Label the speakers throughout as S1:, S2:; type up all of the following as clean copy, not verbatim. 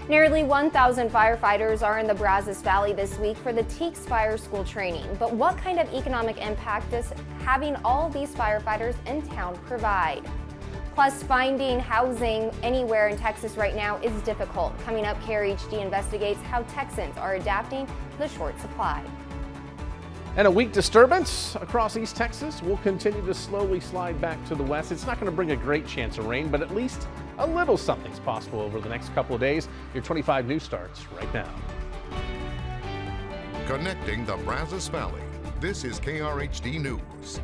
S1: Nearly 1,000 firefighters are in the Brazos Valley this week for the TEACS Fire School training. But what kind of economic impact does having all these firefighters in town provide? Plus, finding housing anywhere in Texas right now is difficult. Coming up, KRHD investigates how Texans are adapting to the short supply.
S2: And a weak disturbance across East Texas will continue to slowly slide back to the west. It's not going to bring a great chance of rain, but at least a little something's possible over the next couple of days. Your 25 News starts right now.
S3: Connecting the Brazos Valley, this is KRHD News.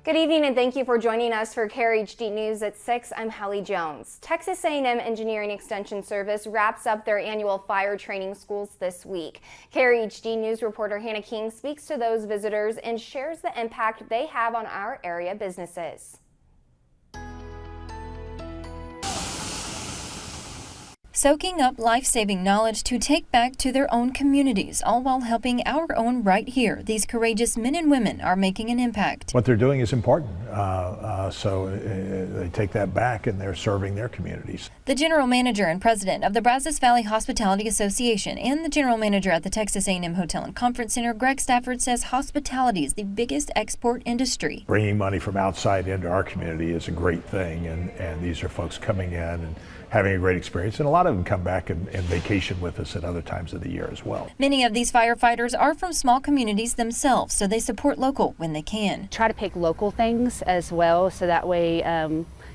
S1: Good evening and thank you for joining us for KRHD News at 6. I'm Hallie Jones. Texas A&M Engineering Extension Service wraps up their annual fire training schools this week. KRHD News reporter Hannah King speaks to those visitors and shares the impact they have on our area businesses.
S4: Soaking up life-saving knowledge to take back to their own communities, all while helping our own right here. These courageous men and women are making an impact.
S5: What they're doing is important, so they take that back and they're serving their communities.
S4: The general manager and president of the Brazos Valley Hospitality Association and the general manager at the Texas A&M Hotel and Conference Center, Greg Stafford, says hospitality is the biggest export industry.
S5: Bringing money from outside into our community is a great thing, and these are folks coming in and having a great experience, and a lot of them come back and vacation with us at other times of the year as well.
S4: Many of these firefighters are from small communities themselves, so they support local when they can.
S6: Try to pick local things as well, so that way,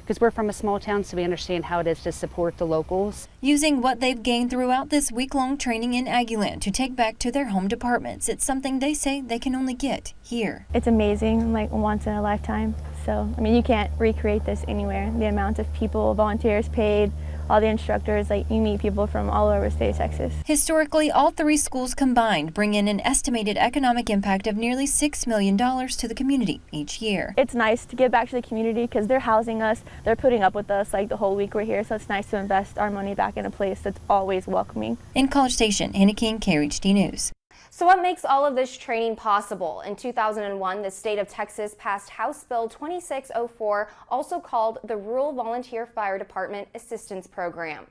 S6: because we're from a small town, so we understand how it is to support the locals.
S4: Using what they've gained throughout this week-long training in Aggieland to take back to their home departments. It's something they say they can only get here.
S7: It's amazing, like once in a lifetime. So, I mean, you can't recreate this anywhere. The amount of people, volunteers paid, all the instructors, like you meet people from all over the state of Texas.
S4: Historically, all three schools combined bring in an estimated economic impact of nearly $6 million to the community each year.
S7: It's nice to give back to the community because they're housing us, they're putting up with us like the whole week we're here, so it's nice to invest our money back in a place that's always welcoming.
S4: In College Station, Hannah King, KRHD News.
S1: So what makes all of this training possible? In 2001, the state of Texas passed House Bill 2604, also called the Rural Volunteer Fire Department Assistance Program.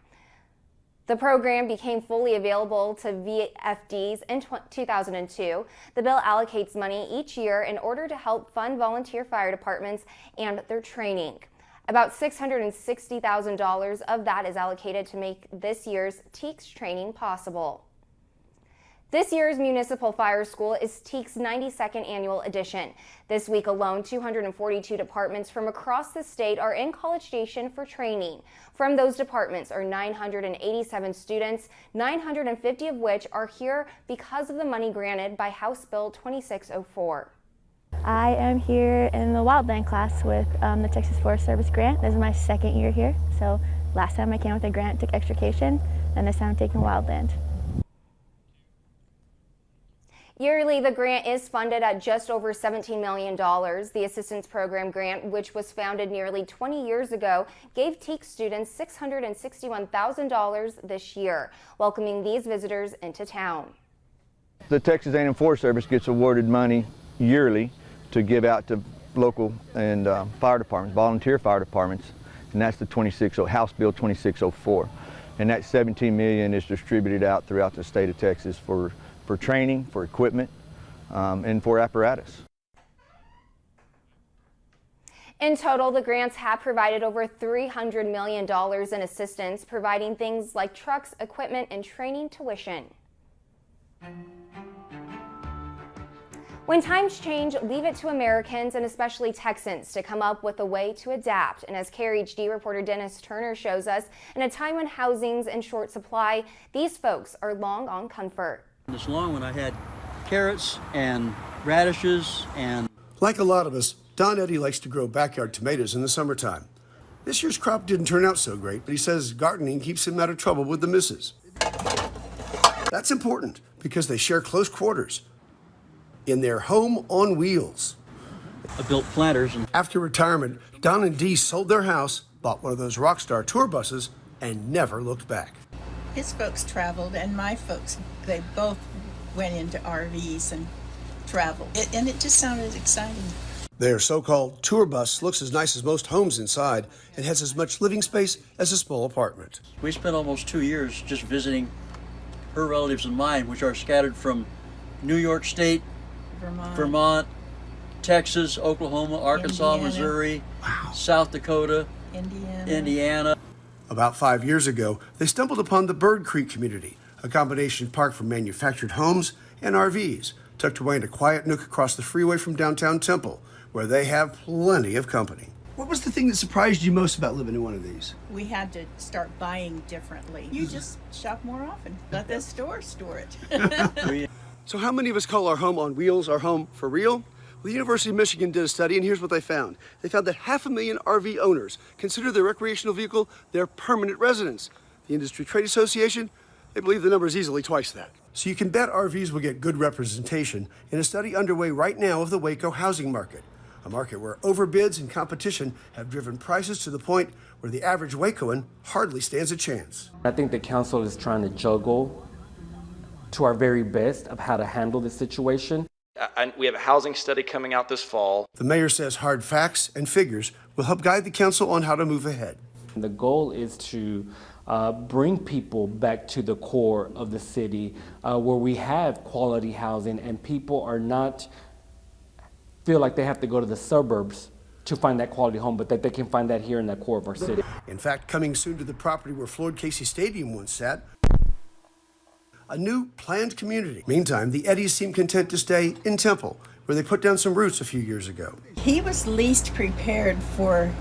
S1: The program became fully available to VFDs in 2002. The bill allocates money each year in order to help fund volunteer fire departments and their training. About $660,000 of that is allocated to make this year's TEACS training possible. This year's Municipal Fire School is TEACS' 92nd annual edition. This week alone, 242 departments from across the state are in College Station for training. From those departments are 987 students, 950 of which are here because of the money granted by House Bill 2604.
S7: I am here in the wildland class with the Texas Forest Service grant. This is my second year here. So last time I came with a grant, took extrication, and this time I'm taking wildland.
S1: Yearly, the grant is funded at just over $17 million. The Assistance Program grant, which was founded nearly 20 years ago, gave TEACS students $661,000 this year, welcoming these visitors into town.
S8: The Texas A&M Forest Service gets awarded money yearly to give out to local and fire departments, volunteer fire departments, and that's the House Bill 2604. And that $17 million is distributed out throughout the state of Texas for training, for equipment, and for apparatus.
S1: In total, the grants have provided over $300 million in assistance, providing things like trucks, equipment, and training tuition. When times change, leave it to Americans and especially Texans to come up with a way to adapt. And as KRHD reporter Dennis Turner shows us, in a time when housing's in short supply, these folks are long on comfort.
S9: It's long when I had carrots and radishes and...
S10: Like a lot of us, Don Eddy likes to grow backyard tomatoes in the summertime. This year's crop didn't turn out so great, but he says gardening keeps him out of trouble with the missus. That's important because they share close quarters in their home on wheels.
S9: I built planters.
S10: After retirement, Don and Dee sold their house, bought one of those Rockstar tour buses, and never looked back.
S11: His folks traveled, and my folks, they both went into RVs and traveled. And it just sounded exciting.
S10: Their so-called tour bus looks as nice as most homes inside and has as much living space as a small apartment.
S9: We spent almost 2 years just visiting her relatives and mine, which are scattered from New York State, Vermont, Texas, Oklahoma, Arkansas,
S11: Indiana.
S9: Missouri, South Dakota, Indiana.
S10: About 5 years ago, they stumbled upon the Bird Creek community, a combination park for manufactured homes and RVs, tucked away in a quiet nook across the freeway from downtown Temple, where they have plenty of company. What was the thing that surprised you most about living in one of these?
S11: We had to start buying differently. You just shop more often. Let the store store it.
S10: So how many of us call our home on wheels our home for real? Well, the University of Michigan did a study, and here's what they found. They found that 500,000 RV owners consider their recreational vehicle their permanent residence. The Industry Trade Association, they believe the number is easily twice that. So you can bet RVs will get good representation in a study underway right now of the Waco housing market, a market where overbids and competition have driven prices to the point where the average Wacoan hardly stands a chance.
S12: I think the council is trying to juggle to our very best of how to handle this situation.
S13: We have a housing study coming out this fall.
S10: The mayor says hard facts and figures will help guide the council on how to move ahead.
S12: The goal is to bring people back to the core of the city where we have quality housing and people are not feel like they have to go to the suburbs to find that quality home, but that they can find that here in the core of our city.
S10: In fact, coming soon to the property where Floyd Casey Stadium once sat, a new planned community. Meantime, the Eddies seem content to stay in Temple, where they put down some roots a few years ago.
S11: He was least prepared for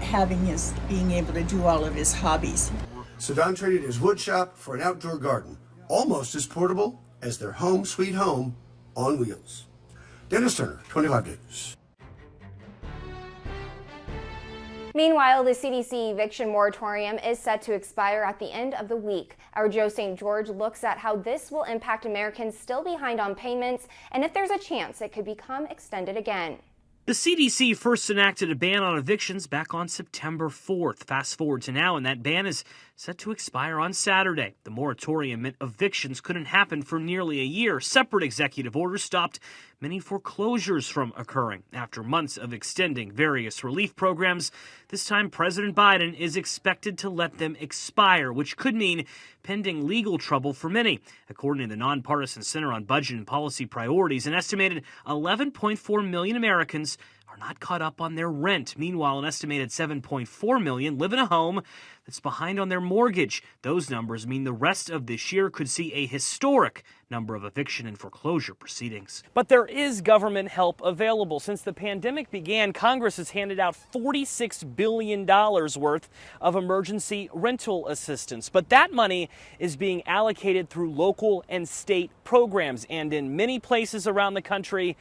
S11: being able to do all of his hobbies.
S10: So Don traded his wood shop for an outdoor garden, almost as portable as their home sweet home on wheels. Dennis Turner, 25 News.
S1: Meanwhile, the Cdc Eviction Moratorium is set to expire at the end of the week. Our Joe St. George looks at how this will impact Americans still behind on payments and if there's a chance it could become extended again.
S14: The CDC first enacted a ban on evictions back on September 4th. Fast forward to now, and that ban is set to expire on Saturday. The moratorium meant evictions couldn't happen for nearly a year. Separate executive orders stopped many foreclosures from occurring. After months of extending various relief programs, this time President Biden is expected to let them expire, which could mean pending legal trouble for many. According to the Nonpartisan Center on Budget and Policy Priorities, an estimated 11.4 million Americans are not caught up on their rent. Meanwhile, an estimated 7.4 million live in a home that's behind on their mortgage. Those numbers mean the rest of this year could see a historic number of eviction and foreclosure proceedings. But there is government help available. Since the pandemic began, Congress has handed out $46 billion worth of emergency rental assistance. But that money is being allocated through local and state programs, and in many places around the country,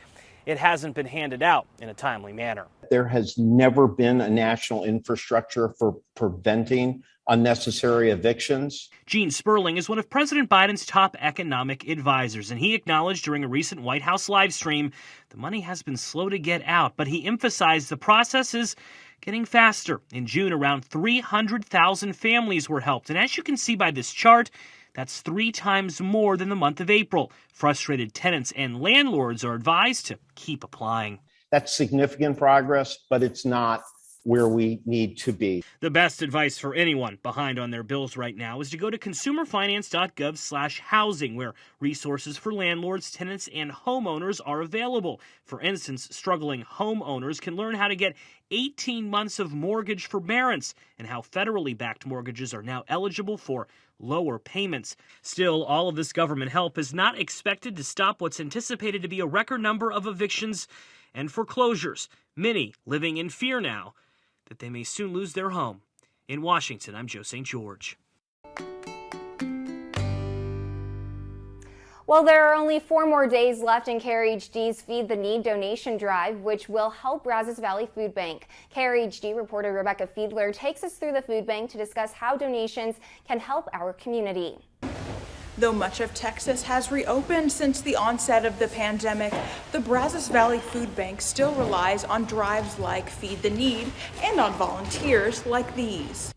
S14: it hasn't been handed out in a timely manner.
S15: There has never been a national infrastructure for preventing unnecessary evictions.
S14: Gene Sperling is one of President Biden's top economic advisors, and he acknowledged during a recent White House live stream the money has been slow to get out, but he emphasized the process is getting faster. In June, around 300,000 families were helped, and as you can see by this chart, that's 3 times more than the month of April. Frustrated tenants and landlords are advised to keep applying.
S15: That's significant progress, but it's not where we need to be.
S14: The best advice for anyone behind on their bills right now is to go to consumerfinance.gov/housing, where resources for landlords, tenants, and homeowners are available. For instance, struggling homeowners can learn how to get 18 months of mortgage forbearance and how federally backed mortgages are now eligible for lower payments. Still, all of this government help is not expected to stop what's anticipated to be a record number of evictions and foreclosures, many living in fear now that they may soon lose their home. In Washington, I'm Joe St. George.
S1: Well, there are only 4 more days left in KRHD's Feed the Need donation drive, which will help Brazos Valley Food Bank. KRHD reporter Rebecca Fiedler takes us through the food bank to discuss how donations can help our community.
S16: Though much of Texas has reopened since the onset of the pandemic, the Brazos Valley Food Bank still relies on drives like Feed the Need and on volunteers like these.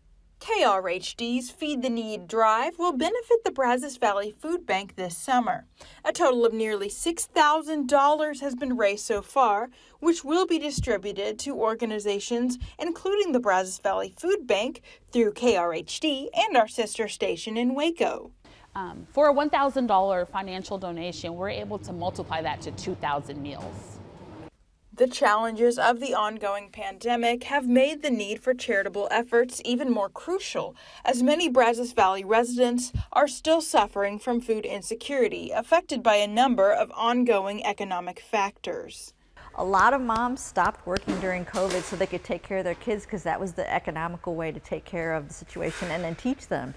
S16: KRHD's Feed the Need drive will benefit the Brazos Valley Food Bank this summer. A total of nearly $6,000 has been raised so far, which will be distributed to organizations including the Brazos Valley Food Bank through KRHD and our sister station in Waco.
S17: For a $1,000 financial donation, we're able to multiply that to 2,000 meals.
S16: The challenges of the ongoing pandemic have made the need for charitable efforts even more crucial, as many Brazos Valley residents are still suffering from food insecurity, affected by a number of ongoing economic factors.
S18: A lot of moms stopped working during COVID so they could take care of their kids because that was the economical way to take care of the situation and then teach them.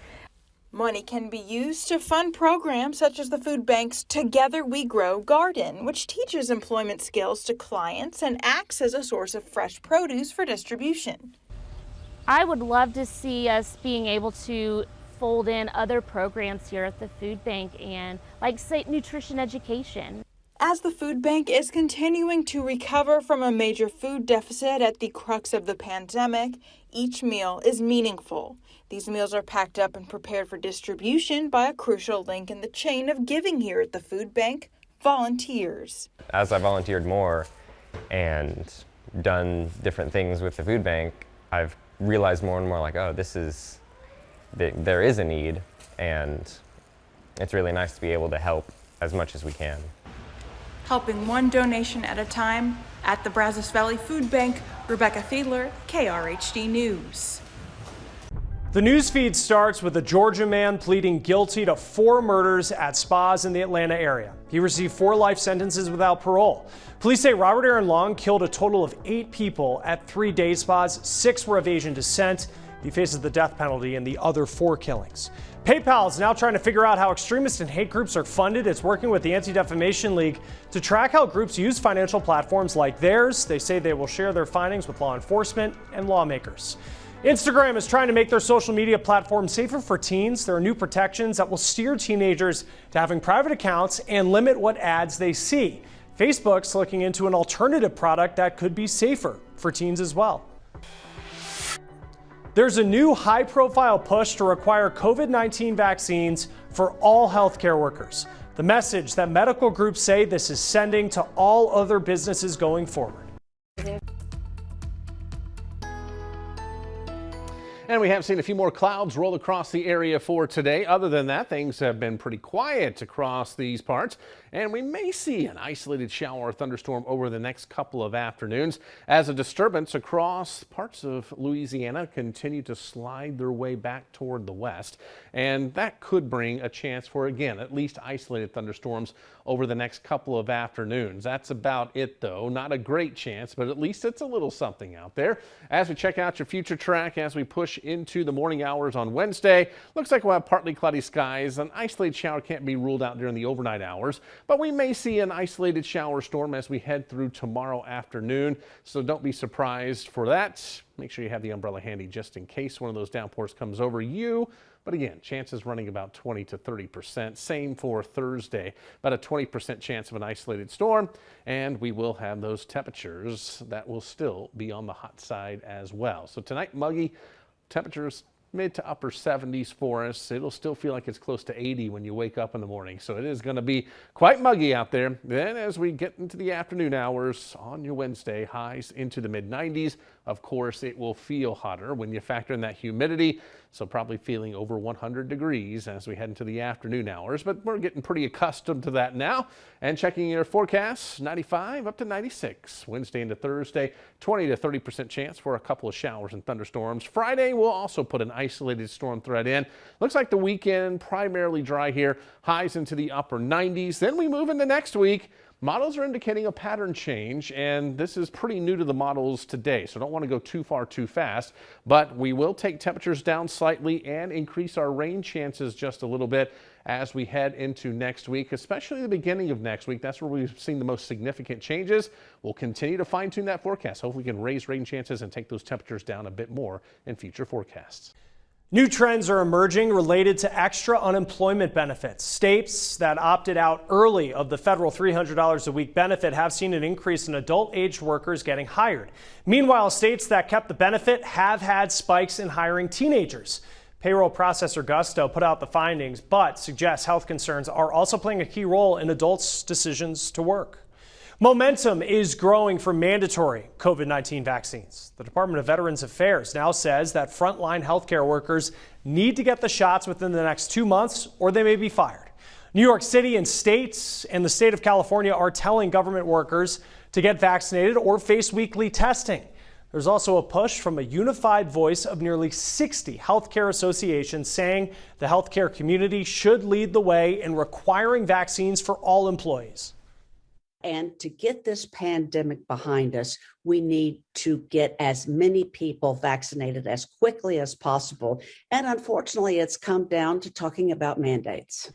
S16: Money can be used to fund programs such as the food bank's Together We Grow garden, which teaches employment skills to clients and acts as a source of fresh produce for distribution.
S19: I would love to see us being able to fold in other programs here at the food bank and, like, say, nutrition education.
S16: As the food bank is continuing to recover from a major food deficit at the crux of the pandemic, each meal is meaningful. These meals are packed up and prepared for distribution by a crucial link in the chain of giving here at the food bank, volunteers.
S20: As I volunteered more and done different things with the food bank, I've realized more and more like, oh, there is a need, and it's really nice to be able to help as much as we can.
S16: Helping one donation at a time at the Brazos Valley Food Bank, Rebecca Fiedler, KRHD News.
S14: The news feed starts with a Georgia man pleading guilty to 4 murders at spas in the Atlanta area. He received 4 life sentences without parole. Police say Robert Aaron Long killed a total of 8 people at 3 day spas. 6 were of Asian descent. He faces the death penalty in the other 4 killings. PayPal is now trying to figure out how extremist and hate groups are funded. It's working with the Anti-Defamation League to track how groups use financial platforms like theirs. They say they will share their findings with law enforcement and lawmakers. Instagram is trying to make their social media platform safer for teens. There are new protections that will steer teenagers to having private accounts and limit what ads they see. Facebook's looking into an alternative product that could be safer for teens as well. There's a new high-profile push to require COVID-19 vaccines for all healthcare workers. The message that medical groups say this is sending to all other businesses going forward.
S2: And we have seen a few more clouds roll across the area for today. Other than that, things have been pretty quiet across these parts. And we may see an isolated shower or thunderstorm over the next couple of afternoons as a disturbance across parts of Louisiana continue to slide their way back toward the west. And that could bring a chance for, again, at least isolated thunderstorms over the next couple of afternoons. That's about it, though. Not a great chance, but at least it's a little something out there. As we check out your future track, as we push into the morning hours on Wednesday, looks like we'll have partly cloudy skies. An isolated shower can't be ruled out during the overnight hours, but we may see an isolated shower storm as we head through tomorrow afternoon, so don't be surprised for that. Make sure you have the umbrella handy just in case one of those downpours comes over you. But again, chances running about 20 to 30%. Same for Thursday, about a 20% chance of an isolated storm. And we will have those temperatures that will still be on the hot side as well. So tonight, muggy temperatures mid to upper 70s for us. It'll still feel like it's close to 80 when you wake up in the morning. So it is going to be quite muggy out there. Then as we get into the afternoon hours on your Wednesday, highs into the mid 90s. Of course, it will feel hotter when you factor in that humidity. So probably feeling over 100 degrees as we head into the afternoon hours, but we're getting pretty accustomed to that now. And checking your forecasts, 95 up to 96. Wednesday into Thursday, 20 to 30% chance for a couple of showers and thunderstorms. Friday, we'll also put an isolated storm threat in. Looks like the weekend primarily dry here, highs into the upper 90s. Then we move into next week. Models are indicating a pattern change, and this is pretty new to the models today, so don't want to go too far too fast, but we will take temperatures down slightly and increase our rain chances just a little bit as we head into next week, especially the beginning of next week. That's where we've seen the most significant changes. We'll continue to fine-tune that forecast. Hopefully we can raise rain chances and take those temperatures down a bit more in future forecasts.
S21: New trends are emerging related to extra unemployment benefits. States that opted out early of the federal $300 a week benefit have seen an increase in adult-aged workers getting hired. Meanwhile, states that kept the benefit have had spikes in hiring teenagers. Payroll processor Gusto put out the findings, but suggests health concerns are also playing a key role in adults' decisions to work. Momentum is growing for mandatory COVID-19 vaccines. The Department of Veterans Affairs now says that frontline healthcare workers need to get the shots within the next 2 months or they may be fired. New York City and states and the state of California are telling government workers to get vaccinated or face weekly testing. There's also a push from a unified voice of nearly 60 healthcare associations saying the healthcare community should lead the way in requiring vaccines for all employees.
S22: And to get this pandemic behind us, we need to get as many people vaccinated as quickly as possible. And unfortunately, it's come down to talking about mandates.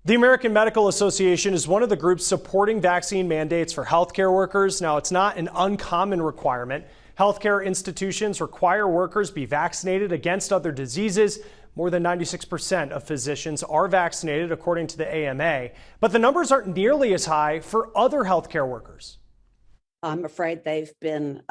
S21: The American Medical Association is one of the groups supporting vaccine mandates for healthcare workers. Now, it's not an uncommon requirement. Healthcare institutions require workers be vaccinated against other diseases. More than 96% of physicians are vaccinated, according to the AMA, but the numbers aren't nearly as high for other healthcare workers.
S22: I'm afraid they've been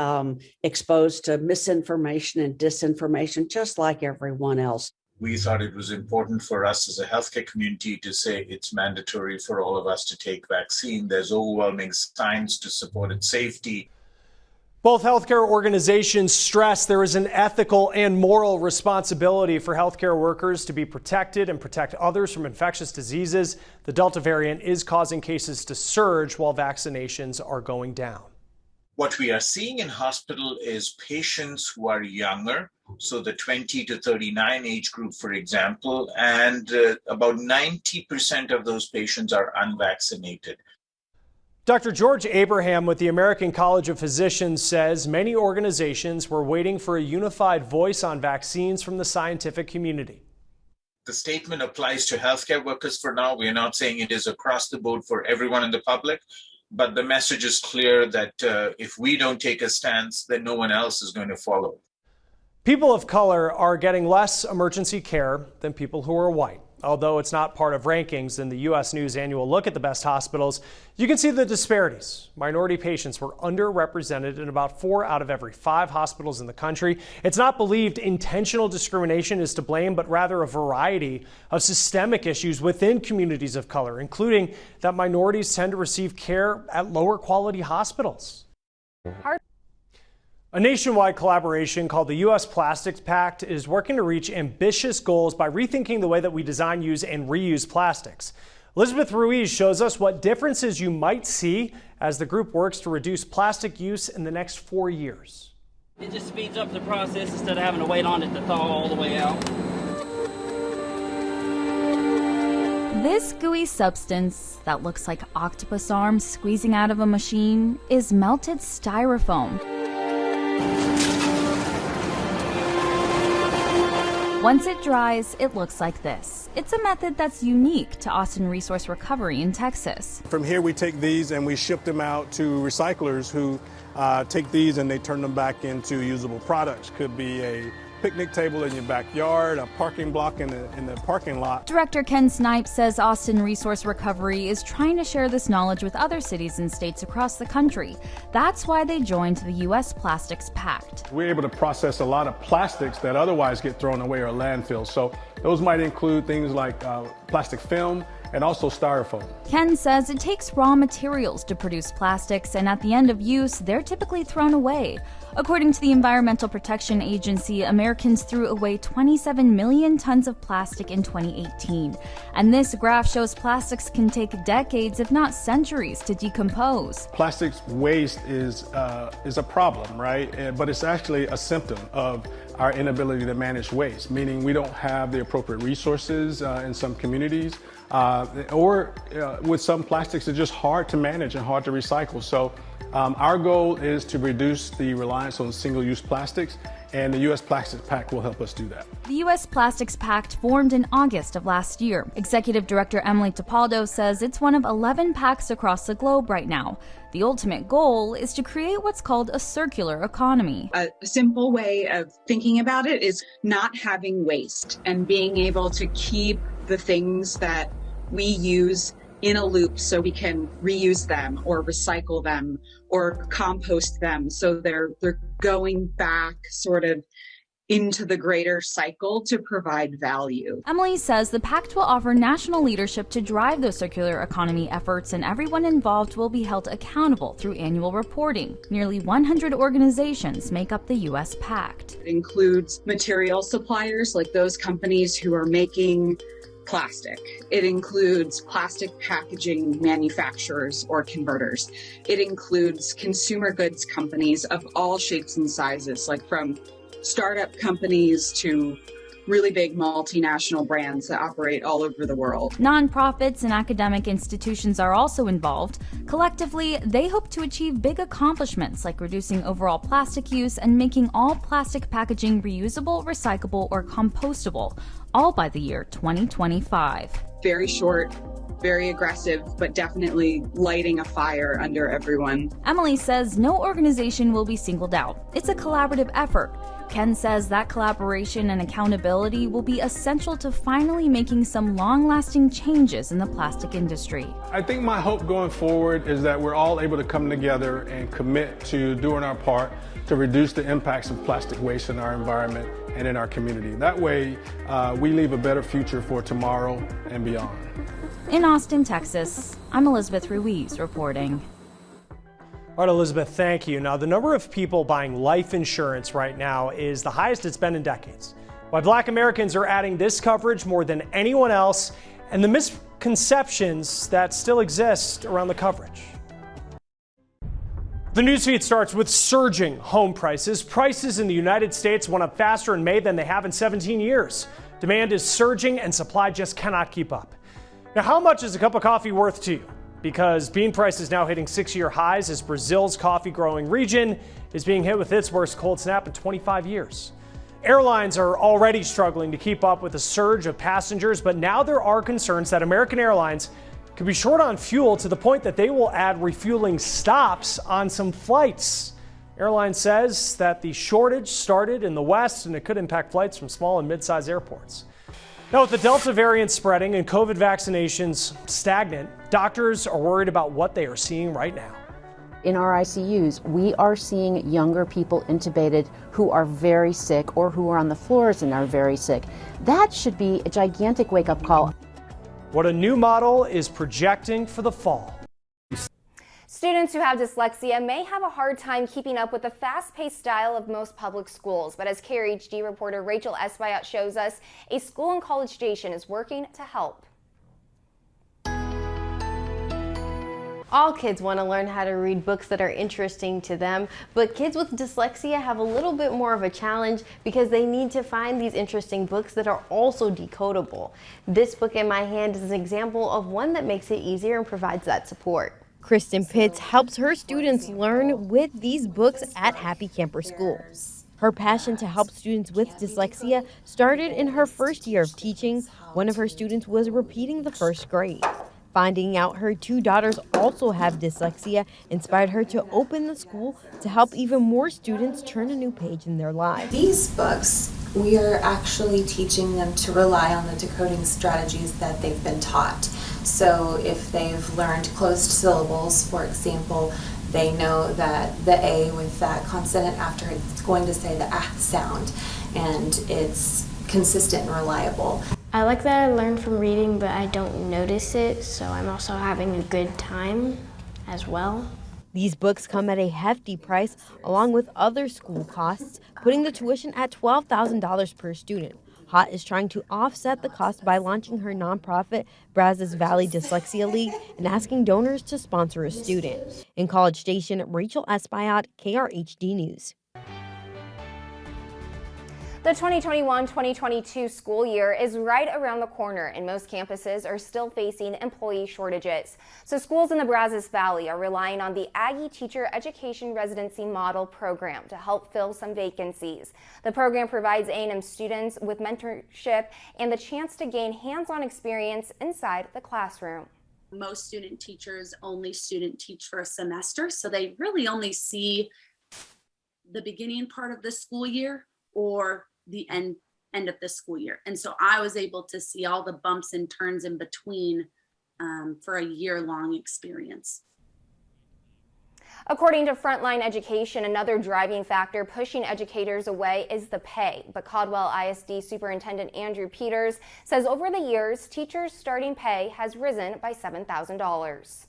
S22: exposed to misinformation and disinformation, just like everyone else.
S23: We thought it was important for us as a healthcare community to say it's mandatory for all of us to take vaccine. There's overwhelming science to support its safety.
S21: Both healthcare organizations stress there is an ethical and moral responsibility for healthcare workers to be protected and protect others from infectious diseases. The Delta variant is causing cases to surge while vaccinations are going down.
S23: What we are seeing in hospital is patients who are younger, so the 20 to 39 age group, for example, and about 90% of those patients are unvaccinated.
S21: Dr. George Abraham with the American College of Physicians says many organizations were waiting for a unified voice on vaccines from the scientific community.
S23: The statement applies to healthcare workers for now. We are not saying it is across the board for everyone in the public, but the message is clear that if we don't take a stance, then no one else is going to follow.
S21: People of color are getting less emergency care than people who are white. Although it's not part of rankings in the U.S. News annual look at the best hospitals, you can see the disparities. Minority patients were underrepresented in about 4 out of every 5 hospitals in the country. It's not believed intentional discrimination is to blame, but rather a variety of systemic issues within communities of color, including that minorities tend to receive care at lower quality hospitals. A nationwide collaboration called the U.S. Plastics Pact is working to reach ambitious goals by rethinking the way that we design, use, and reuse plastics. Elizabeth Ruiz shows us what differences you might see as the group works to reduce plastic use in the next 4 years.
S24: It just speeds up the process instead of having to wait on it to thaw all the way out.
S25: This gooey substance that looks like octopus arms squeezing out of a machine is melted styrofoam. Once it dries, it looks like this. It's a method that's unique to Austin Resource Recovery in Texas.
S26: From here, we take these and we ship them out to recyclers who take these and they turn them back into usable products. Could be a picnic table in your backyard, a parking block in the parking lot.
S25: Director Ken Snipes says Austin Resource Recovery is trying to share this knowledge with other cities and states across the country. That's why they joined the U.S. Plastics Pact.
S26: We're able to process a lot of plastics that otherwise get thrown away or landfills. So those might include things like plastic film and also styrofoam.
S25: Ken says it takes raw materials to produce plastics, and at the end of use, they're typically thrown away. According to the Environmental Protection Agency, Americans threw away 27 million tons of plastic in 2018. And this graph shows plastics can take decades, if not centuries, to decompose.
S26: Plastics waste is a problem, right? But it's actually a symptom of our inability to manage waste, meaning we don't have the appropriate resources in some communities. or with some plastics, it's just hard to manage and hard to recycle. So our goal is to reduce the reliance on single-use plastics, and the U.S. Plastics Pact will help us do that.
S25: The U.S. Plastics Pact formed in August of last year. Executive Director Emily Tapaldo says it's one of 11 pacts across the globe right now. The ultimate goal is to create what's called a circular economy.
S3: A simple way of thinking about it is not having waste and being able to keep the things that we use in a loop so we can reuse them or recycle them or compost them, so they're going back sort of into the greater cycle to provide value.
S25: Emily says the pact will offer national leadership to drive those circular economy efforts, and everyone involved will be held accountable through annual reporting. Nearly 100 organizations make up the U.S. pact.
S3: It includes material suppliers, like those companies who are making plastic. It includes plastic packaging manufacturers or converters. It includes consumer goods companies of all shapes and sizes, like from startup companies to really big multinational brands that operate all over the world.
S25: Nonprofits and academic institutions are also involved. Collectively, they hope to achieve big accomplishments like reducing overall plastic use and making all plastic packaging reusable, recyclable, or compostable, all by the year 2025.
S3: Very short, very aggressive, but definitely lighting a fire under everyone.
S25: Emily says no organization will be singled out. It's a collaborative effort. Ken says that collaboration and accountability will be essential to finally making some long-lasting changes in the plastic industry.
S26: I think my hope going forward is that we're all able to come together and commit to doing our part to reduce the impacts of plastic waste in our environment and in our community. That way, we leave a better future for tomorrow and beyond.
S25: In Austin, Texas, I'm Elizabeth Ruiz reporting.
S21: All right, Elizabeth, thank you. Now, the number of people buying life insurance right now is the highest it's been in decades. Why Black Americans are adding this coverage more than anyone else, and the misconceptions that still exist around the coverage. The newsfeed starts with surging home prices. Prices in the United States went up faster in May than they have in 17 years. Demand is surging and supply just cannot keep up. Now, how much is a cup of coffee worth to you? Because bean prices now hitting 6-year highs as Brazil's coffee growing region is being hit with its worst cold snap in 25 years. Airlines are already struggling to keep up with the surge of passengers, but now there are concerns that American Airlines could be short on fuel to the point that they will add refueling stops on some flights. Airline says that the shortage started in the West and it could impact flights from small and mid-sized airports. Now, with the Delta variant spreading and COVID vaccinations stagnant, doctors are worried about what they are seeing right now.
S4: In our ICUs, we are seeing younger people intubated who are very sick or who are on the floors and are very sick. That should be a gigantic wake-up call.
S21: What a new model is projecting for the fall.
S1: Students who have dyslexia may have a hard time keeping up with the fast-paced style of most public schools, but as Krhd reporter Rachel Espaillat shows us, a school in College Station is working to help.
S5: All kids want to learn how to read books that are interesting to them, but kids with dyslexia have a little bit more of a challenge because they need to find these interesting books that are also decodable. This book in my hand is an example of one that makes it easier and provides that support.
S6: Kristen Pitts helps her students learn with these books at Happy Camper School. Her passion to help students with dyslexia started in her first year of teaching. One of her students was repeating the first grade. Finding out her 2 daughters also have dyslexia inspired her to open the school to help even more students turn a new page in their lives.
S7: These books, we are actually teaching them to rely on the decoding strategies that they've been taught. So if they've learned closed syllables, for example, they know that the A with that consonant after it's going to say the ah sound, and it's consistent and reliable.
S8: I like that I learn from reading, but I don't notice it, so I'm also having a good time as well.
S6: These books come at a hefty price, along with other school costs, putting the tuition at $12,000 per student. Hott is trying to offset the cost by launching her nonprofit, Brazos Valley Dyslexia League, and asking donors to sponsor a student. In College Station, Rachel Espaillat, KRHD News.
S1: The 2021-2022 school year is right around the corner, and most campuses are still facing employee shortages. So schools in the Brazos Valley are relying on the Aggie Teacher Education Residency Model program to help fill some vacancies. The program provides A&M students with mentorship and the chance to gain hands-on experience inside the classroom.
S9: Most student teachers only student teach for a semester, so they really only see the beginning part of the school year or the end of the school year. And so I was able to see all the bumps and turns in between for a year-long experience.
S1: According to Frontline Education, another driving factor pushing educators away is the pay. But Caldwell ISD Superintendent Andrew Peters says over the years, teachers' starting pay has risen by $7,000.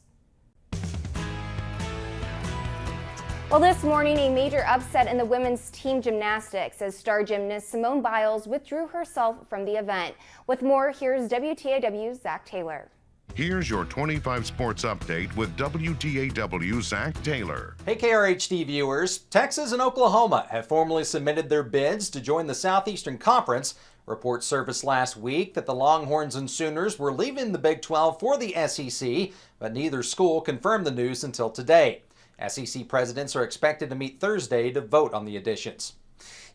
S1: Well, this morning, a major upset in the women's team gymnastics as star gymnast Simone Biles withdrew herself from the event. With more, here's WTAW's Zach Taylor.
S10: Here's your 25 Sports Update with WTAW's Zach Taylor.
S11: Hey KRHD viewers, Texas and Oklahoma have formally submitted their bids to join the Southeastern Conference. Reports surfaced last week that the Longhorns and Sooners were leaving the Big 12 for the SEC, but neither school confirmed the news until today. SEC presidents are expected to meet Thursday to vote on the additions.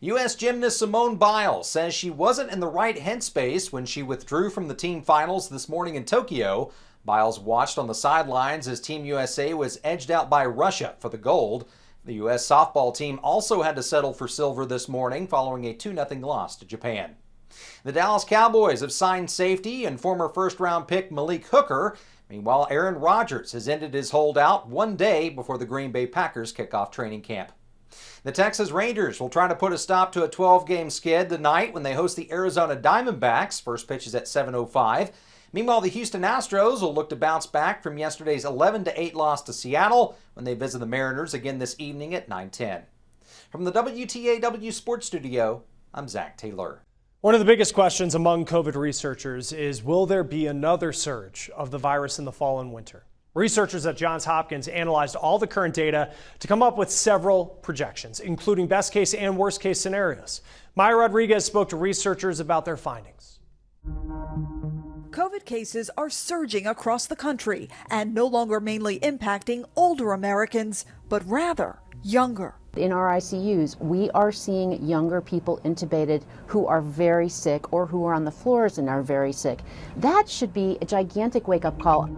S11: U.S. gymnast Simone Biles says she wasn't in the right headspace when she withdrew from the team finals this morning in Tokyo. Biles watched on the sidelines as Team USA was edged out by Russia for the gold. The U.S. softball team also had to settle for silver this morning following a 2-0 loss to Japan. The Dallas Cowboys have signed safety and former first-round pick Malik Hooker. Meanwhile, Aaron Rodgers has ended his holdout one day before the Green Bay Packers kick off training camp. The Texas Rangers will try to put a stop to a 12-game skid tonight when they host the Arizona Diamondbacks. First pitch is at 7:05. Meanwhile, the Houston Astros will look to bounce back from yesterday's 11-8 loss to Seattle when they visit the Mariners again this evening at 9:10. From the WTAW Sports Studio, I'm Zach Taylor.
S21: One of the biggest questions among COVID researchers is, will there be another surge of the virus in the fall and winter? Researchers at Johns Hopkins analyzed all the current data to come up with several projections, including best case and worst case scenarios. Maya Rodriguez spoke to researchers about their findings.
S12: COVID cases are surging across the country and no longer mainly impacting older Americans, but rather younger.
S4: In our ICUs, we are seeing younger people intubated who are very sick or who are on the floors and are very sick. That should be a gigantic wake-up call.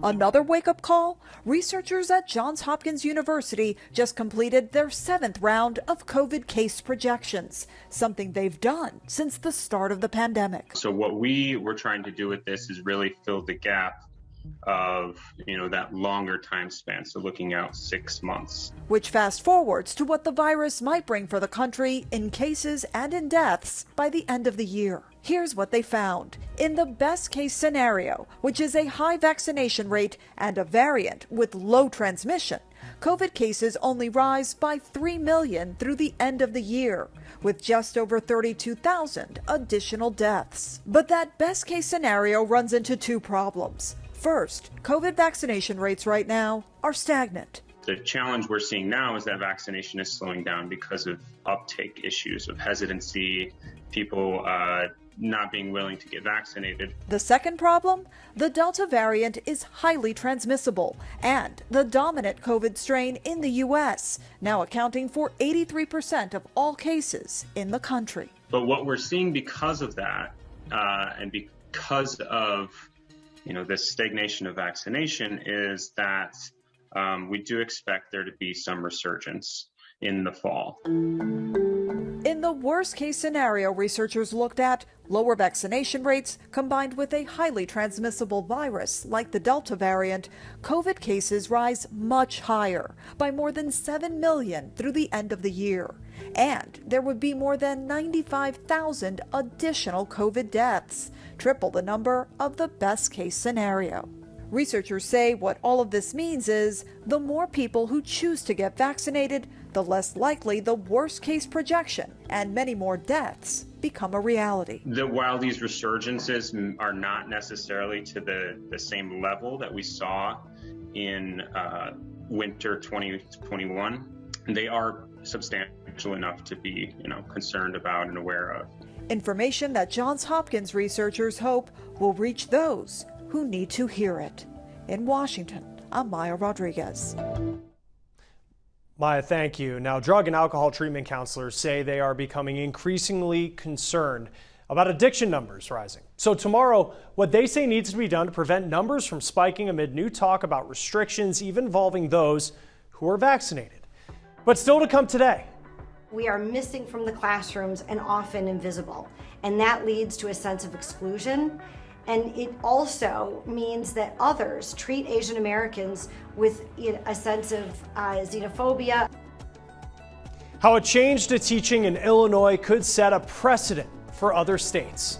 S12: Another wake-up call? Researchers at Johns Hopkins University just completed their 7th round of COVID case projections, something they've done since the start of the pandemic.
S13: So what we were trying to do with this is really fill the gap of, that longer time span, so looking out 6 months.
S12: Which fast forwards to what the virus might bring for the country in cases and in deaths by the end of the year. Here's what they found. In the best case scenario, which is a high vaccination rate and a variant with low transmission, COVID cases only rise by 3 million through the end of the year, with just over 32,000 additional deaths. But that best case scenario runs into two problems. First, COVID vaccination rates right now are stagnant.
S13: The challenge we're seeing now is that vaccination is slowing down because of uptake issues, of hesitancy, people not being willing to get vaccinated.
S12: The second problem, the Delta variant is highly transmissible and the dominant COVID strain in the U.S., now accounting for 83% of all cases in the country.
S13: But what we're seeing because of that, and because of this stagnation of vaccination, is that we do expect there to be some resurgence in the fall.
S12: In the worst case scenario, researchers looked at lower vaccination rates combined with a highly transmissible virus like the Delta variant. COVID cases rise much higher by more than 7 million through the end of the year. And there would be more than 95,000 additional COVID deaths, triple the number of the best case scenario. Researchers say what all of this means is the more people who choose to get vaccinated, the less likely the worst case projection and many more deaths become a reality.
S13: While these resurgences are not necessarily to the same level that we saw in winter 2021, they are substantial substantial enough to be, concerned about and aware of.
S12: Information that Johns Hopkins researchers hope will reach those who need to hear it. In Washington, I'm Maya Rodriguez.
S21: Maya, thank you. Now, drug and alcohol treatment counselors say they are becoming increasingly concerned about addiction numbers rising. So tomorrow, what they say needs to be done to prevent numbers from spiking amid new talk about restrictions, even involving those who are vaccinated. But still to come today.
S15: We are missing from the classrooms and often invisible, and that leads to a sense of exclusion. And it also means that others treat Asian Americans with a sense of xenophobia.
S21: How a change to teaching in Illinois could set a precedent for other states.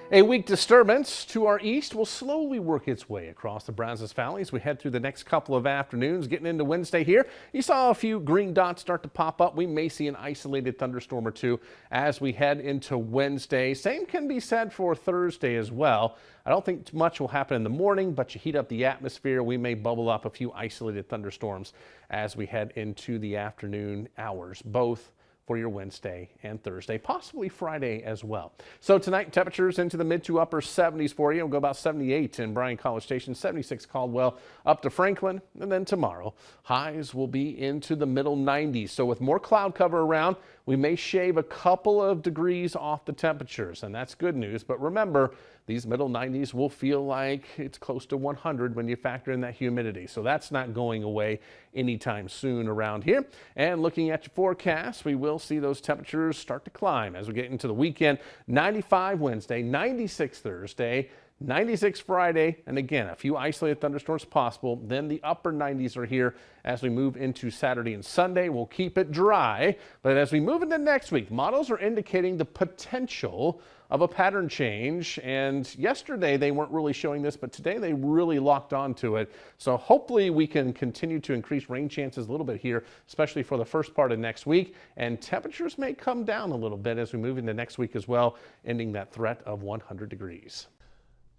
S2: A weak disturbance to our east will slowly work its way across the Brazos Valley as we head through the next couple of afternoons. Getting into Wednesday here, you saw a few green dots start to pop up. We may see an isolated thunderstorm or two as we head into Wednesday. Same can be said for Thursday as well. I don't think much will happen in the morning, but you heat up the atmosphere, we may bubble up a few isolated thunderstorms as we head into the afternoon hours, both for your Wednesday and Thursday, possibly Friday as well. So tonight, temperatures into the mid to upper 70s for you. We'll go about 78 in Bryan College Station, 76 Caldwell, up to Franklin. And then tomorrow, highs will be into the middle 90s. So with more cloud cover around, we may shave a couple of degrees off the temperatures, and that's good news. But remember, these middle 90s will feel like it's close to 100 when you factor in that humidity. So that's not going away anytime soon around here. And looking at your forecast, we will see those temperatures start to climb as we get into the weekend. 95 Wednesday, 96 Thursday, 96 Friday, and again, a few isolated thunderstorms possible. Then the upper 90s are here as we move into Saturday and Sunday. We'll keep it dry, but as we move into next week, models are indicating the potential of a pattern change. And yesterday they weren't really showing this, but today they really locked onto it. So hopefully we can continue to increase rain chances a little bit here, especially for the first part of next week. And temperatures may come down a little bit as we move into next week as well, ending that threat of 100 degrees.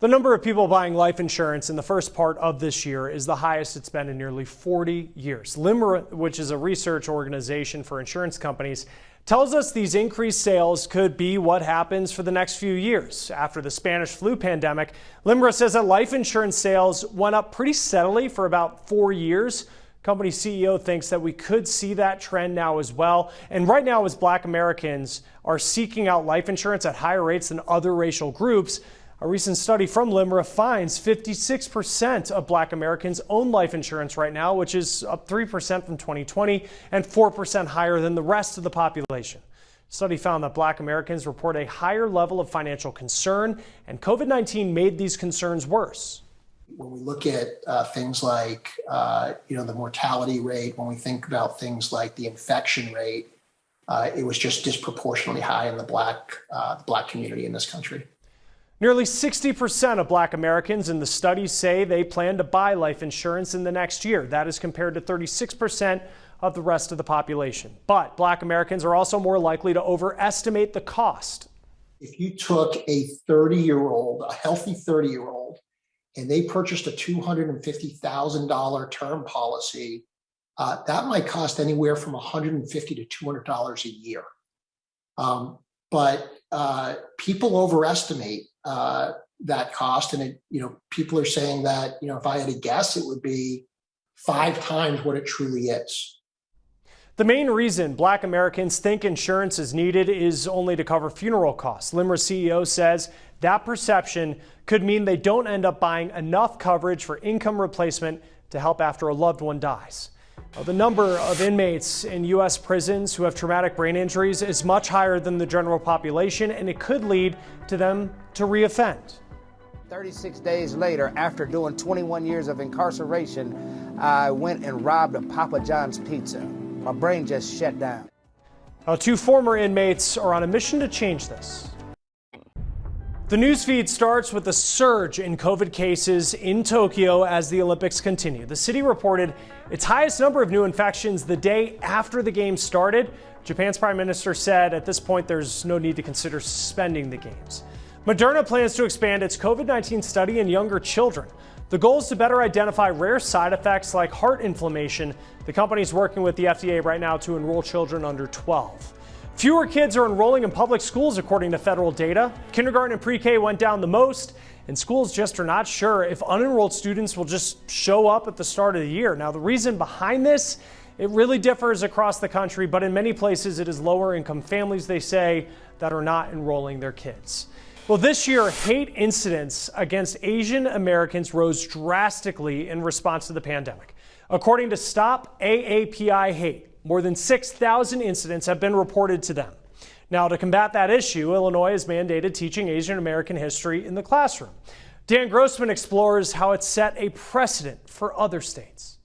S21: The number of people buying life insurance in the first part of this year is the highest it's been in nearly 40 years. LIMRA, which is a research organization for insurance companies, tells us these increased sales could be what happens for the next few years. After the Spanish flu pandemic, LIMRA says that life insurance sales went up pretty steadily for about 4 years. Company CEO thinks that we could see that trend now as well. And right now, as Black Americans are seeking out life insurance at higher rates than other racial groups, a recent study from LIMRA finds 56% of Black Americans own life insurance right now, which is up 3% from 2020 and 4% higher than the rest of the population. The study found that Black Americans report a higher level of financial concern, and COVID-19 made these concerns worse.
S16: When we look at things like the mortality rate, when we think about things like the infection rate, it was just disproportionately high in the Black community in this country.
S21: Nearly 60% of Black Americans in the study say they plan to buy life insurance in the next year. That is compared to 36% of the rest of the population. But Black Americans are also more likely to overestimate the cost.
S16: If you took a 30-year-old, a healthy 30-year-old, and they purchased a $250,000 term policy, that might cost anywhere from $150 to $200 a year. But people overestimate that cost, and people are saying that if I had to guess, it would be 5 times what it truly is.
S21: The main reason Black Americans think insurance is needed is only to cover funeral costs. LIMRA CEO says that perception could mean they don't end up buying enough coverage for income replacement to help after a loved one dies. The number of inmates in U.S. prisons who have traumatic brain injuries is much higher than the general population, and it could lead to them to reoffend.
S17: 36 days later, after doing 21 years of incarceration, I went and robbed a Papa John's pizza. My brain just shut down.
S21: Now, 2 former inmates are on a mission to change this. The newsfeed starts with a surge in COVID cases in Tokyo as the Olympics continue. The city reported its highest number of new infections the day after the games started. Japan's prime minister said at this point there's no need to consider suspending the games. Moderna plans to expand its COVID-19 study in younger children. The goal is to better identify rare side effects like heart inflammation. The company is working with the FDA right now to enroll children under 12. Fewer kids are enrolling in public schools, according to federal data. Kindergarten and pre-K went down the most, and schools just are not sure if unenrolled students will just show up at the start of the year. Now, the reason behind this, it really differs across the country, but in many places it is lower income families, they say, that are not enrolling their kids. Well, this year, hate incidents against Asian Americans rose drastically in response to the pandemic. According to Stop AAPI Hate, more than 6,000 incidents have been reported to them. Now, to combat that issue, Illinois has mandated teaching Asian American history in the classroom. Dan Grossman explores how it set a precedent for other states.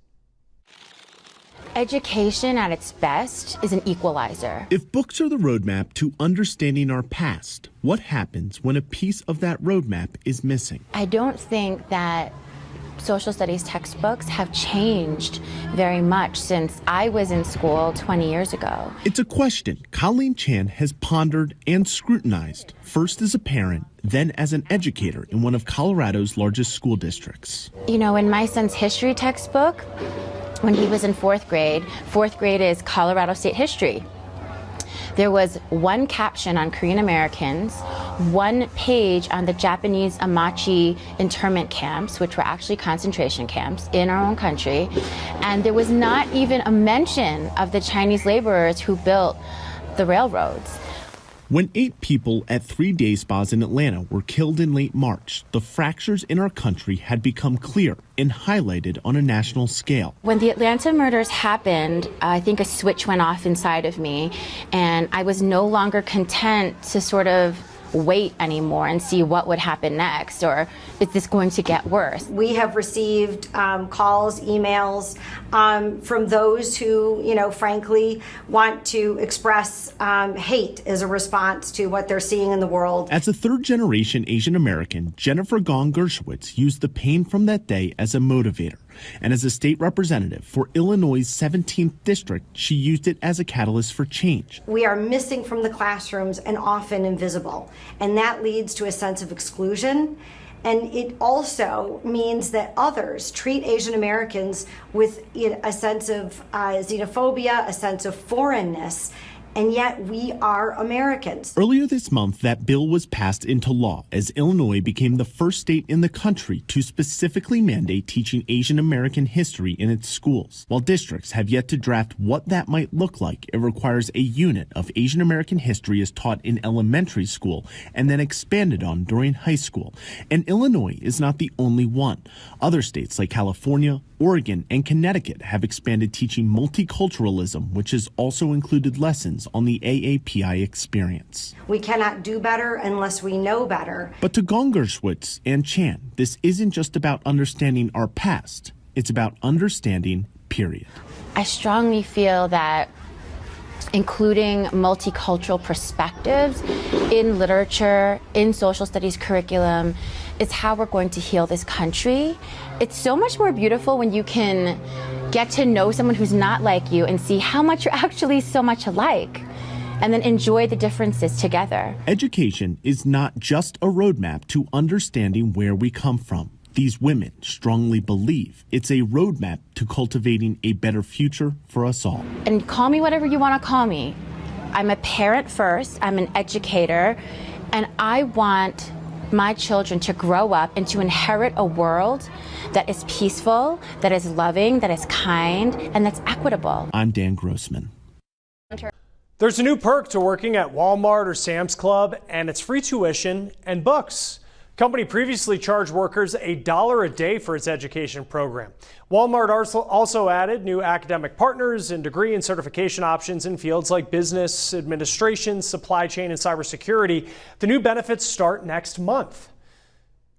S14: Education at its best is an equalizer.
S18: If books are the roadmap to understanding our past, what happens when a piece of that roadmap is missing?
S14: I don't think that social studies textbooks have changed very much since I was in school 20 years ago.
S18: It's a question Colleen Chan has pondered and scrutinized, first as a parent, then as an educator in one of Colorado's largest school districts.
S14: You know, in my son's history textbook, when he was in fourth grade is Colorado State history. There was one caption on Korean Americans, one page on the Japanese Amachi internment camps, which were actually concentration camps in our own country, and there was not even a mention of the Chinese laborers who built the railroads.
S18: When 8 people at 3 day spas in Atlanta were killed in late March, the fractures in our country had become clear and highlighted on a national scale.
S14: When the Atlanta murders happened, I think a switch went off inside of me, and I was no longer content to sort of wait anymore and see what would happen next, or is this going to get worse?
S15: We have received calls, emails from those who, frankly, want to express hate as a response to what they're seeing in the world.
S18: As a third-generation Asian American, Jennifer Gong Gershowitz used the pain from that day as a motivator. And as a state representative for Illinois' 17th district, she used it as a catalyst for change.
S15: We are missing from the classrooms and often invisible, and that leads to a sense of exclusion. And it also means that others treat Asian Americans with a sense of xenophobia, a sense of foreignness, and yet we are Americans.
S18: Earlier this month, that bill was passed into law as Illinois became the first state in the country to specifically mandate teaching Asian American history in its schools. While districts have yet to draft what that might look like, it requires a unit of Asian American history is taught in elementary school and then expanded on during high school. And Illinois is not the only one. Other states like California, Oregon, and Connecticut have expanded teaching multiculturalism, which has also included lessons on the AAPI experience.
S15: We cannot do better unless we know better.
S18: But to Gong Gershowitz and Chan, this isn't just about understanding our past. It's about understanding, period.
S14: I strongly feel that including multicultural perspectives in literature, in social studies curriculum, is how we're going to heal this country. It's so much more beautiful when you can get to know someone who's not like you and see how much you're actually so much alike, and then enjoy the differences together.
S18: Education is not just a roadmap to understanding where we come from. These women strongly believe it's a roadmap to cultivating a better future for us all.
S14: And call me whatever you want to call me. I'm a parent first, I'm an educator, and I want my children to grow up and to inherit a world that is peaceful, that is loving, that is kind, and that's equitable.
S18: I'm Dan Grossman.
S21: There's a new perk to working at Walmart or Sam's Club, and it's free tuition and books. Company previously charged workers $1 a day for its education program. Walmart also added new academic partners and degree and certification options in fields like business, administration, supply chain, and cybersecurity. The new benefits start next month.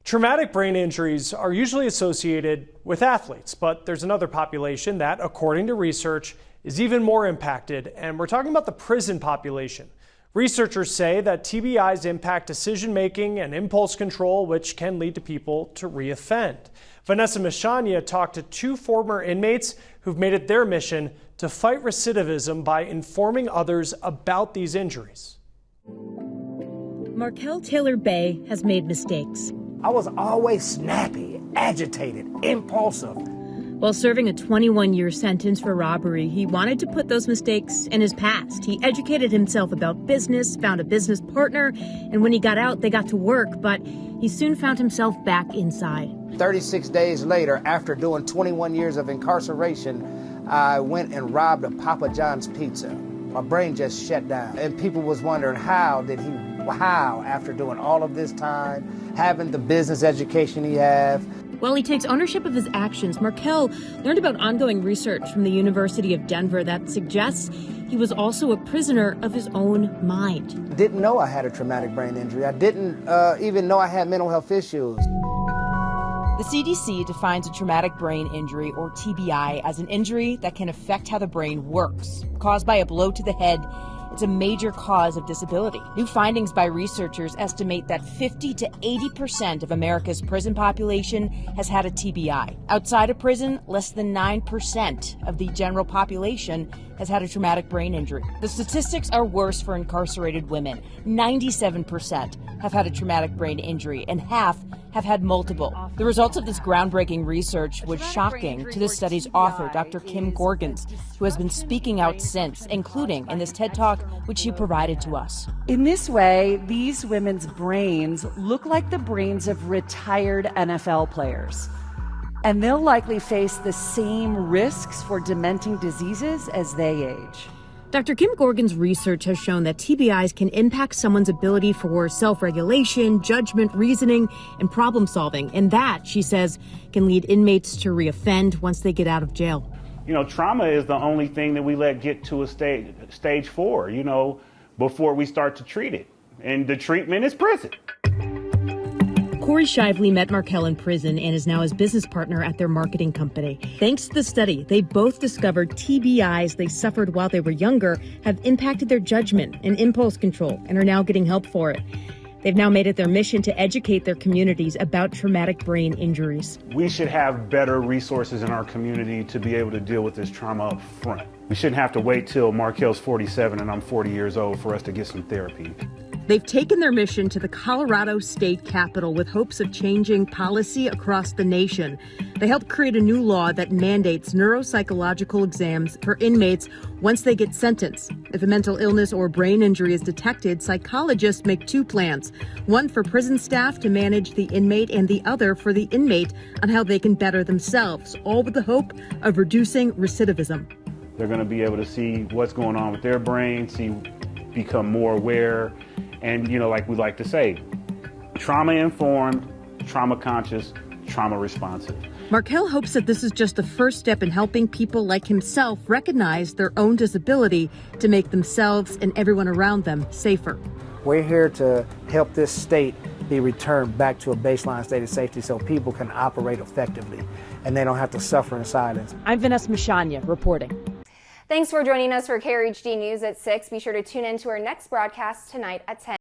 S21: Traumatic brain injuries are usually associated with athletes, but there's another population that, according to research, is even more impacted, and we're talking about the prison population. Researchers say that TBIs impact decision-making and impulse control, which can lead to people to reoffend. Vanessa Michania talked to 2 former inmates who've made it their mission to fight recidivism by informing others about these injuries.
S19: Markel Taylor Bay has made mistakes.
S17: I was always snappy agitated, impulsive.
S6: While serving a 21-year sentence for robbery, he wanted to put those mistakes in his past. He educated himself about business, found a business partner, and when he got out, they got to work, but he soon found himself back inside.
S17: 36 days later, after doing 21 years of incarceration, I went and robbed a Papa John's pizza. My brain just shut down. And people was wondering how, after doing all of this time, having the business education he had.
S6: While he takes ownership of his actions, Markel learned about ongoing research from the University of Denver that suggests he was also a prisoner of his own mind.
S17: Didn't know I had a traumatic brain injury. I didn't even know I had mental health issues.
S3: The CDC defines a traumatic brain injury, or TBI, as an injury that can affect how the brain works. Caused by a blow to the head, it's a major cause of disability. New findings by researchers estimate that 50 to 80% of America's prison population has had a TBI. Outside of prison, less than 9% of the general population has had a traumatic brain injury. The statistics are worse for incarcerated women. 97% have had a traumatic brain injury, and half have had multiple. The results of this groundbreaking research was shocking to the study's author, Dr. Kim Gorgons, who has been speaking out since, including in this TED Talk, which she provided to us.
S19: In this way, these women's brains look like the brains of retired NFL players. And they'll likely face the same risks for dementing diseases as they age.
S6: Dr. Kim Gorgon's research has shown that TBIs can impact someone's ability for self-regulation, judgment, reasoning, and problem solving. And that, she says, can lead inmates to reoffend once they get out of jail.
S20: You know, trauma is the only thing that we let get to a stage 4, before we start to treat it. And the treatment is prison.
S6: Corey Shively met Markel in prison and is now his business partner at their marketing company. Thanks to the study, they both discovered TBIs they suffered while they were younger have impacted their judgment and impulse control and are now getting help for it. They've now made it their mission to educate their communities about traumatic brain injuries.
S20: We should have better resources in our community to be able to deal with this trauma up front. We shouldn't have to wait till Markel's 47 and I'm 40 years old for us to get some therapy.
S6: They've taken their mission to the Colorado state capitol with hopes of changing policy across the nation. They helped create a new law that mandates neuropsychological exams for inmates once they get sentenced. If a mental illness or brain injury is detected, psychologists make 2 plans, one for prison staff to manage the inmate and the other for the inmate on how they can better themselves, all with the hope of reducing recidivism.
S20: They're going to be able to see what's going on with their brain, become more aware, and, like we like to say, trauma-informed, trauma-conscious, trauma-responsive.
S6: Markel hopes that this is just the first step in helping people like himself recognize their own disability to make themselves and everyone around them safer.
S17: We're here to help this state be returned back to a baseline state of safety so people can operate effectively and they don't have to suffer in silence.
S3: I'm Vanessa Mashanya reporting.
S1: Thanks for joining us for Krhd News at 6. Be sure to tune in to our next broadcast tonight at 10.